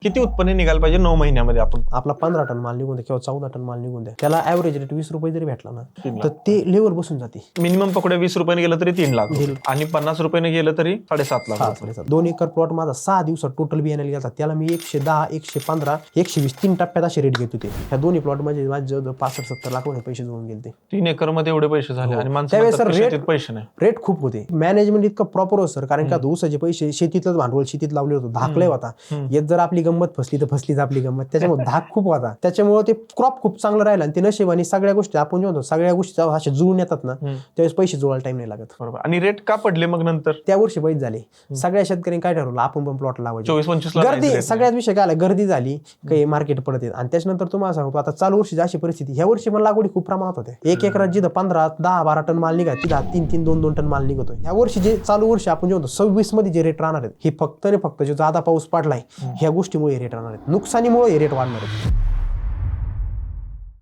किती उत्पन्न निघायला पाहिजे 9 महिन्यामध्ये आपण? आपला 15 टन माल निघून द्या किंवा 14 टन माल निघून द्या, त्याला ॲव्हरेज रेट 20 रुपये जरी भेटला ना तर ते लेवल बसून जाते. मिनिमम पकडे 20 रुपयाने गेलं तरी 3 लाख आणि 50 रुपयाने गेलं तरी 7.5 लाख. 2 एकर प्लॉट माझा 6 दिवसात टोटल बियाणे गेला, त्याला मी 110, 115, 120 3 टप्प्यात असे रेट घेत होते. ह्या दोन्ही प्लॉट मध्ये माझे 65-70 लाख रुपये पैसे जोडून गेले. 3 एकर मध्ये एवढे पैसे झाले आणि त्यावेळेस माणसाला रेट शेतीत पैसे नाही. रेट खूप होते. मॅनेजमेंट इतकं प्रॉपर होतं सर, कारण का ऊसाचे पैसे शेतीतच भांडवल शेतीत लावले होतं, धाकले होता. येत जर आपली गंमत फसली तर फसलीच आपली गंमत. त्याच्यामुळे धाक खूप होता, त्याच्यामुळे ते क्रॉप खूप चांगलं राहिलं आणि ते नशिबाने सगळ्या गोष्टी आपण जे म्हणतो सगळ्या गोष्टी अशा जुळून येतात ना त्यावेळेस पैसे जोडायला टाइम नाही लागत. बरोबर. आणि रेट का पडले मग नंतर? त्या वर्षी पैसे झाले. सगळ्या शेतकऱ्यांनी काय ठरवलं, आपण पण प्लॉट लावायचे. 24-25 लाख गर्दी सगळ्यात विषय काय आला, गर्दी झाली काही मार्केट पडत येत. आणि त्याच्यानंतर तुम्हाला सांगतो आता चालू वर्षी अशी परिस्थिती, ह्या वर्षी पण लागवडी खूप प्रमाणात होते. 1 एकरात जिथं 15, 10, 12 टन माल निघाय तिथं 3, 2 टन माल निघतोय. ह्या वर्षी जे चालू वर्षी आपण जे म्हणतो 26 मध्ये जे रेट राहणार आहेत हे फक्त जो जादा पाऊस पडलाय ह्या गोष्टीमुळे रेट राहणार आहेत, नुकसानीमुळे हे रेट वाढणार आहेत.